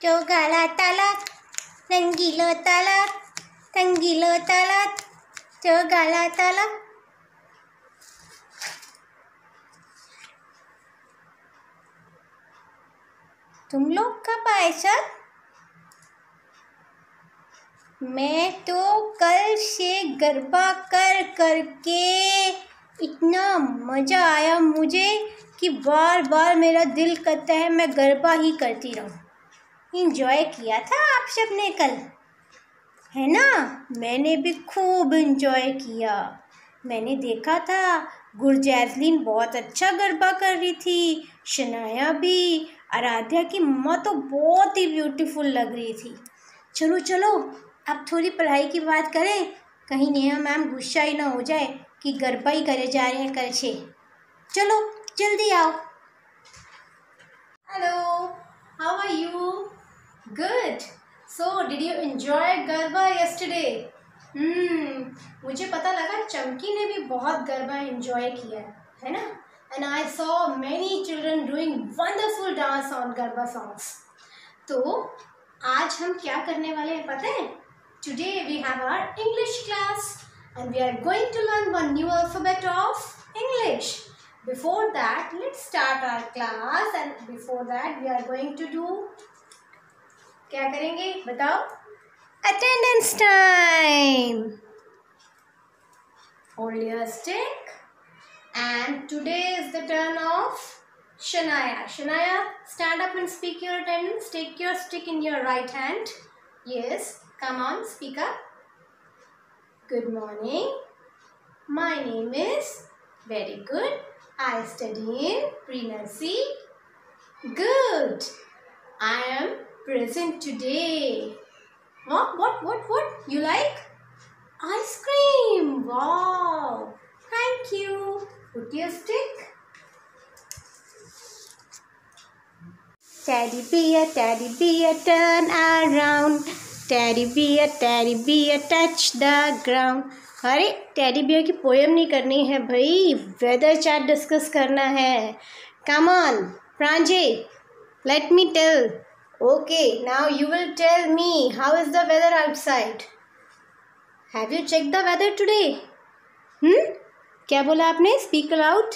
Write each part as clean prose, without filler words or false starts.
चौगाला तालात रंगीलो तालात चौगाला तालात। तुम लोग कब आए सर? मैं तो कल से गरबा कर करके इतना मज़ा आया मुझे कि बार बार मेरा दिल करता है मैं गरबा ही करती रहूं। इंजॉय किया था आप सब ने कल, है ना? मैंने भी खूब इंजॉय किया। मैंने देखा था गुरजैस्लीन बहुत अच्छा गरबा कर रही थी, शनाया भी, आराध्या की मम्मा तो बहुत ही ब्यूटीफुल लग रही थी। चलो चलो अब थोड़ी पढ़ाई की बात करें, कहीं नेहा मैम गुस्सा ही ना हो जाए कि गरबा ही करे जा रहे हैं कल से। चलो जल्दी आओ। Hello, how are you? Good. So did you enjoy garba yesterday? मुझे पता लगा चंकी ने भी बहुत गरबा एंजॉय किया है ना? And I saw many children doing wonderful dance on garba songs. तो आज हम क्या करने वाले हैं पता है? Today we have our English class and we are going to learn one new alphabet of English. Before that, let's start our class and before that we are going to do, क्या करेंगे बताओ? Attendance time. Hold your stick. And today is the turn of Shanaya. Shanaya, stand up and speak your attendance. Take your stick in your right hand. Yes, come on, speak up. Good morning. My name is, very good, I study in pre-nursery. Good. I am present today. What? You like ice cream? Wow. Thank you. Put your stick. Teddy bear, turn around. Teddy bear, touch the ground. अरे teddy bear की poem नहीं करनी है भाई, weather chart discuss करना है. Come on Pranjay, let me tell. Okay, now you will tell me how is the weather outside. Have you check the weather today? क्या बोला आपने? Speak aloud.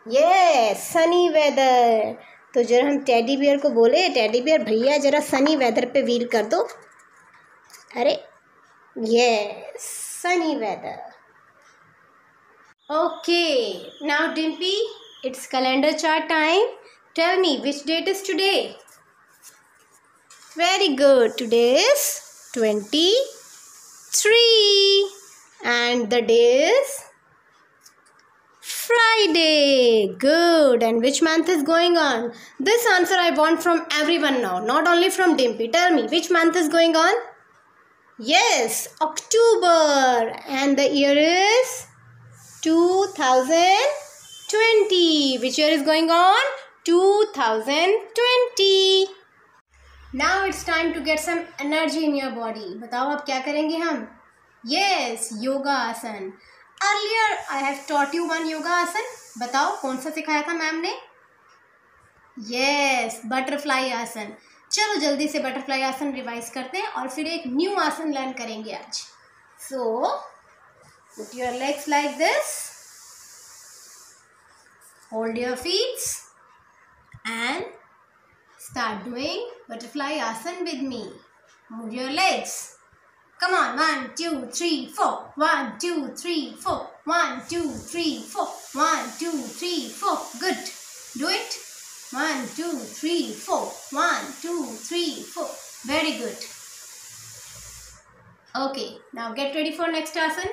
Yes, sunny weather. तो जरा हम टेडी बियर को बोले, टेडी बियर भैया जरा सनी वेदर पे व्हील कर दो. अरे yes, sunny weather. Okay, now Dimpy, it's calendar chart time. Tell me which date is today? Very good. Today is 23 and the day is Friday. Good. And which month is going on? This answer I want from everyone now, not only from Dimpy. Tell me which month is going on? Yes, October, and the year is 2020. Which year is going on? 2020. Now it's time to get some energy in your body. बताओ अब क्या करेंगे हम? Yes, yoga आसन. Earlier I have taught you one yoga आसन. बताओ कौन सा सिखाया था मैम ने? Yes, butterfly आसन. चलो जल्दी से बटरफ्लाई आसन रिवाइज करते हैं और फिर एक न्यू आसन लर्न करेंगे आज. So put your legs like this, hold your feets and start doing butterfly आसन with me. Move your legs. Come on. 1 2 3 4. 1 2 3 4. 1 2 3 4. 1 2 3 4. Good. Do it. 1 2 3 4. 1 2 3 4. Very good. Okay, now get ready for next asan.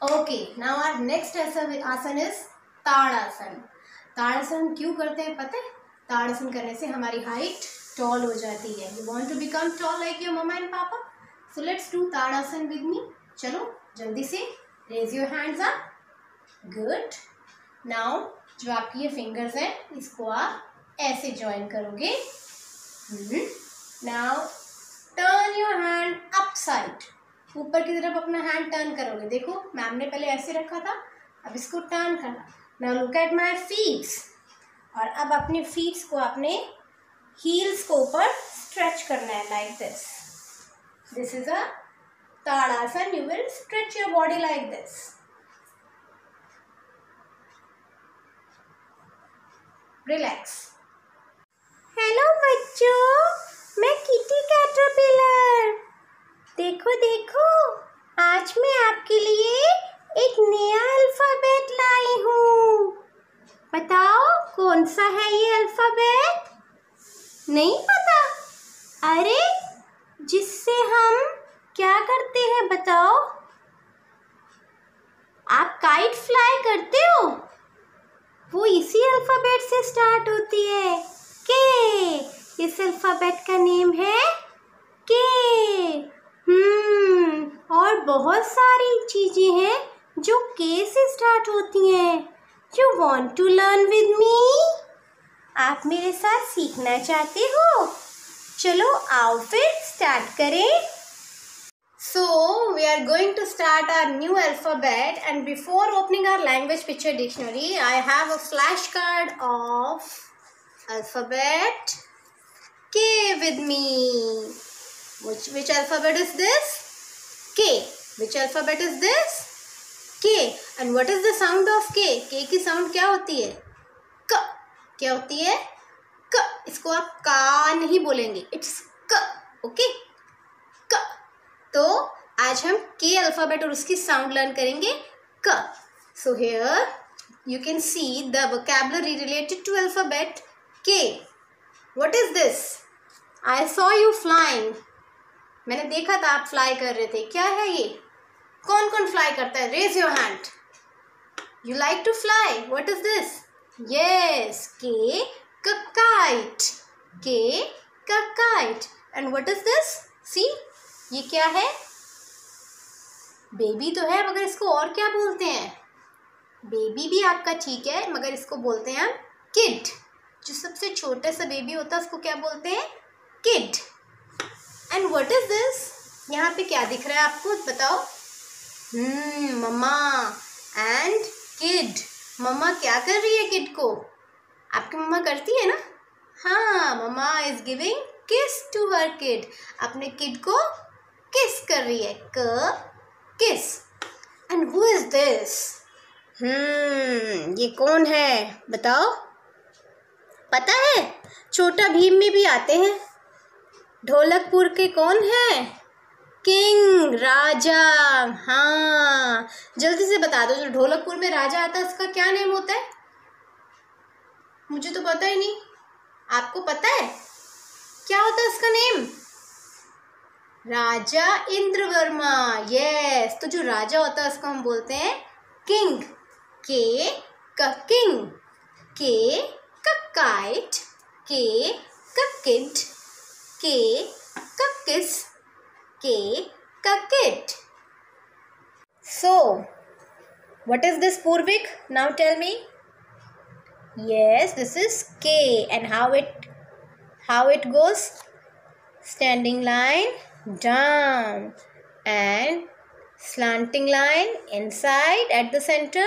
Okay, now our next asan is ताड़ासन. ताड़ासन क्यों करते हैं पता है? ताड़ासन करने से हमारी height toll हो जाती है. You want to become tall like your mama and papa? So let's do tadasana with me. चलो जल्दी से raise your hands up. Good. Now जो आपकी ये फिंगर्स हैं इसको आप ऐसे ज्वाइन करोगे. Now turn your hand up side. ऊपर की तरफ अपना हैंड टर्न करोगे. देखो मैम ने पहले ऐसे रखा था, अब इसको टर्न करना. Now look at my feets. और अब अपने फीट्स को आपने हील्स को ऊपर स्ट्रेच करना है like this. This is a tadasana. You will stretch your body like this. Relax. Hello बच्चों, मैं किटी कैटरपिलर. देखो देखो, आज मैं आपके लिए एक नया अल्फाबेट लाई हूँ. बताओ कौन सा है ये अल्फाबेट? नहीं पता? अरे, जिससे हम क्या करते हैं बताओ? आप काइट फ्लाई करते हो? वो इसी अल्फाबेट से स्टार्ट होती है, के. इस अल्फाबेट का नेम है के. और बहुत सारी चीजें हैं जो के से स्टार्ट होती हैं. You want to learn with me? आप मेरे साथ सीखना चाहते हो? चलो आओ फिर स्टार्ट करें. So, we are going to start our new alphabet, and before opening our language picture dictionary, I have a flashcard of alphabet K with me. Which alphabet is this? K. Which alphabet is this? K. And what is the sound of K? K की sound क्या होती है? K. क्या होती है? K. इसको आप का नहीं बोलेंगे. It's K. Okay? K. तो आज हम के अल्फाबेट और उसकी साउंड लर्न करेंगे क. So here you can see the vocabulary related to alphabet के. What is this? I saw you flying. मैंने देखा था आप फ्लाई कर रहे थे. क्या है ये? कौन कौन फ्लाई करता है? Raise your hand. You like to fly. What is this? Yes, K kite. K kite. And what is this? See, ये क्या है? बेबी तो है, मगर इसको और क्या बोलते हैं? बेबी भी आपका ठीक है, मगर इसको बोलते हैं हम किड. जो सबसे छोटा सा बेबी होता है उसको क्या बोलते हैं? Kid. And what is this? यहाँ पे क्या दिख रहा है आपको बताओ? मम्मा एंड किड. मम्मा क्या कर रही है किड को? आपकी मम्मा करती है ना? हाँ, मम्मा इज गिविंग किस टू हर किड. अपने किड को किस कर रही है. किस. And who is this? ये कौन है बताओ? पता है, छोटा भीम में भी आते हैं. ढोलकपुर के कौन है? किंग, राजा. हाँ, जल्दी से बता दो, जो ढोलकपुर में राजा आता है उसका क्या नेम होता है? मुझे तो पता ही नहीं. आपको पता है क्या होता है उसका नेम? राजा इंद्रवर्मा. यस. तो जो राजा होता है उसको हम बोलते हैं किंग. के का किंग. के का काइट. के का किड. के का किस. के का kid. So, what is this, Purvik? Now tell me. Yes, this is K. And how it goes? Standing line down and slanting line inside at the center,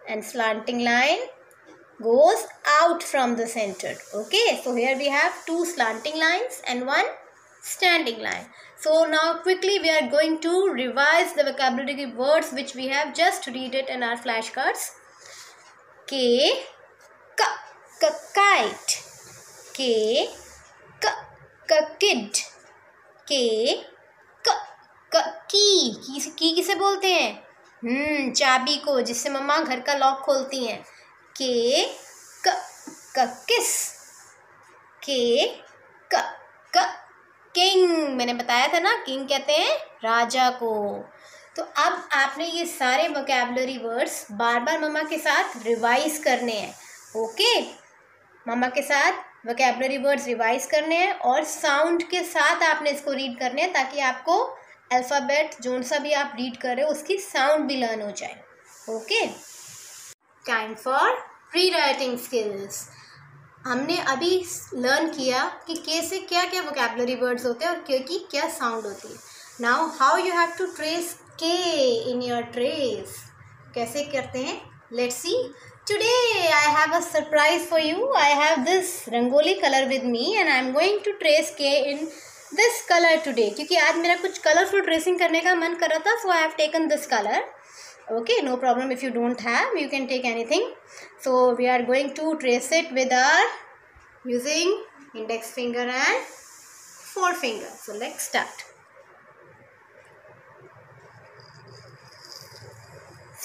and slanting line goes out from the center. Okay, so here we have two slanting lines and one standing line. So now quickly we are going to revise the vocabulary words which we have just read it in our flashcards. K, kite. K, kid. K, की किसे बोलते हैं? चाबी को, जिससे मम्मा घर का lock खोलती हैं. के किस. के किंग. मैंने बताया था ना, किंग कहते हैं राजा को. तो अब आपने ये सारे वोकैबुलरी वर्ड्स बार बार मम्मा के साथ रिवाइज करने हैं. ओके, मम्मा के साथ वोकैबुलरी वर्ड्स रिवाइज करने हैं और साउंड के साथ आपने इसको रीड करने हैं, ताकि आपको अल्फ़ाबेट जो सा भी आप रीड कर रहे हो उसकी साउंड भी लर्न हो जाए. Okay, time for pre writing skills. हमने अभी लर्न किया कि के से क्या क्या वोकैबुलरी वर्ड्स होते हैं और के की क्या साउंड होती है. Now how you have to trace K in your trace. कैसे करते हैं? Let's see. Today I have a surprise for you. I have this rangoli color with me and I am going to trace K in this color today. क्योंकि आज मेरा कुछ colourful tracing करने का मन कर रहा था, so I have taken this color. Okay, no problem if you don't have, you can take anything. So we are going to trace it with our using index finger and forefinger. So let's start.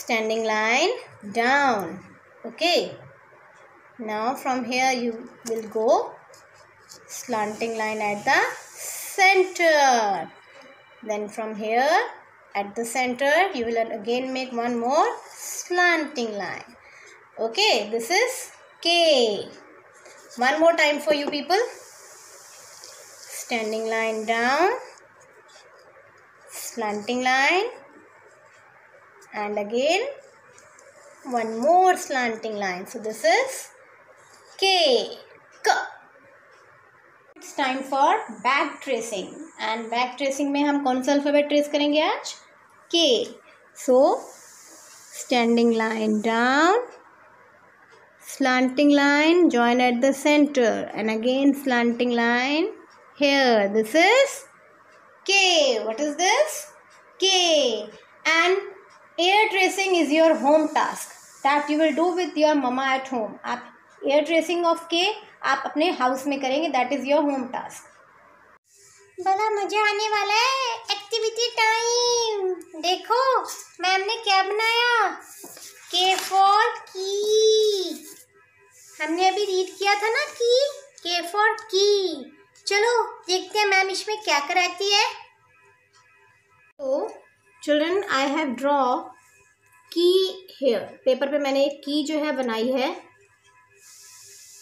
Standing line down. Okay, now from here you will go slanting line at the center. Then from here at the center you will again make one more slanting line. Okay, this is K. One more time for you people. Standing line down, slanting line, and again one more slanting line. So this is K. K. It's time for back tracing. And back tracing में हम कौन सा alphabet trace करेंगे आज? K. So standing line down, slanting line, join at the center, and again slanting line here. This is K. What is this? K. And air tracing is your home task that you will do with your mama at home. आप air tracing of के आप अपने house में करेंगे. That is your home task. बड़ा मज़ा आने वाला है. Activity time. देखो मैम ने क्या बनाया. के फॉर की. हमने अभी रीड किया था ना की. के फॉर की. चलो देखते हैं मैम इसमें क्या कराती है. तो चिल्ड्रन आई हैव ड्रॉ की हेयर. पेपर पे मैंने एक की जो है बनाई है,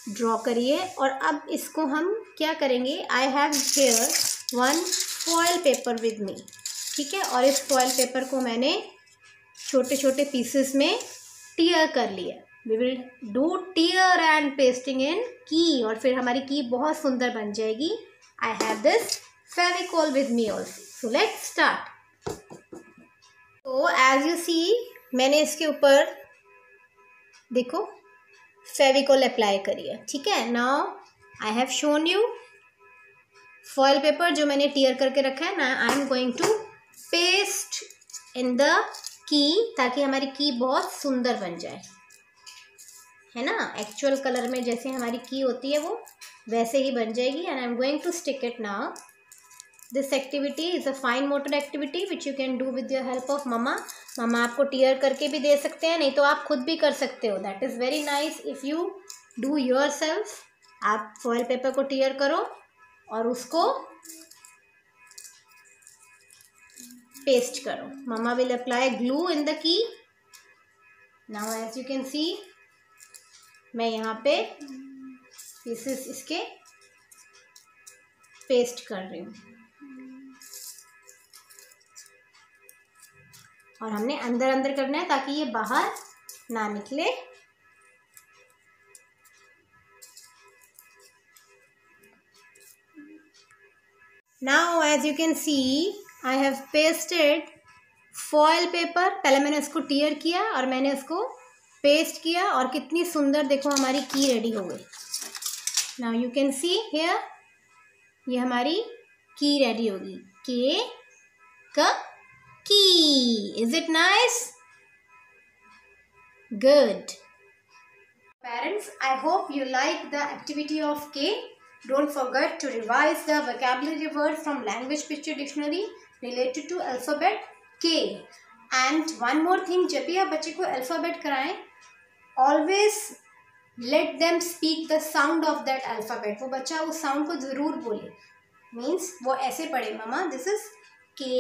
ड्रॉ करिए. और अब इसको हम क्या करेंगे. I have here one foil paper with me. ठीक है, और इस फॉयल पेपर को मैंने छोटे छोटे पीसेस में टीयर कर लिया. We will do tear and pasting in K, और फिर हमारी की बहुत सुंदर बन जाएगी. I have this Fevicol with me also. So let's start. तो एज यू सी मैंने इसके ऊपर देखो फेविकोल अप्लाई करी है. ठीक है, now I have shown you foil paper जो मैंने टीयर करके रखा है. ना I am going to paste in the K, ताकि हमारी की बहुत सुंदर बन जाए, है ना. एक्चुअल कलर में जैसे हमारी की होती है वो वैसे ही बन जाएगी. And I am going to stick it now. This activity is a fine motor activity which you can do with your help of mama. Mama आपको टीयर करके भी दे सकते हैं, नहीं तो आप खुद भी कर सकते हो. That is very nice if you do yourself. आप फॉयल पेपर को टीयर करो और उसको पेस्ट करो. Mama will apply glue in the K. Now as you can see मैं यहाँ पे पीसेस इसके पेस्ट कर रही हूँ. और हमने अंदर अंदर करना है ताकि ये बाहर ना निकले. Now as you can see I have pasted foil paper. पहले मैंने इसको टीयर किया और मैंने इसको पेस्ट किया, और कितनी सुंदर देखो हमारी की रेडी हो गई. Now you can see here ये हमारी की रेडी होगी. के क key. Is it nice? Good. Parents, I hope you like the activity of K. Don't forget to revise the vocabulary words from Language Picture Dictionary related to alphabet K. And one more thing, जब भी आप बच्चे को alphabet कराएं, always let them speak the sound of that alphabet. वो बच्चा उस sound को ज़रूर बोले. Means वो ऐसे पढ़े. Mama, this is K.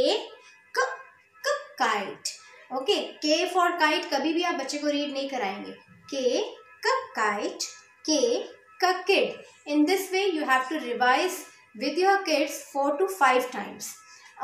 Kite. Okay, के फॉर काइट कभी भी आप बच्चे को रीड नहीं कराएंगे. के का काइट, के का kid. In this way you have to revise with your kids 4 to 5 times.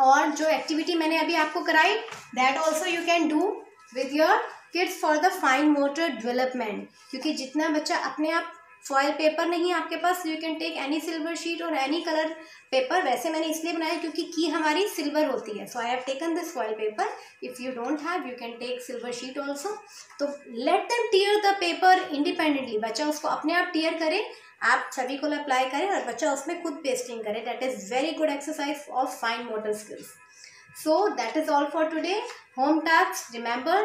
और जो एक्टिविटी मैंने अभी आपको कराई that also you can do with your kids for the fine motor development. क्योंकि जितना बच्चा अपने आप फॉयल पेपर नहीं है आपके पास, you can take any silver sheet और एनी कलर पेपर। वैसे मैंने इसलिए बनाया क्योंकि की हमारी सिल्वर होती है, so I have taken this foil paper. If you don't have you can take silver sheet also. तो let them tear the paper independently, बच्चा उसको अपने आप टीयर करे, आप सभी को अप्लाई करें और बच्चा उसमें खुद पेस्टिंग करे। That is very good exercise of fine motor skills. So that is all for today. Home tasks, remember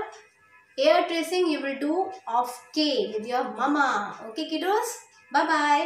air tracing you will do of K with your mama. Okay kiddos, bye bye.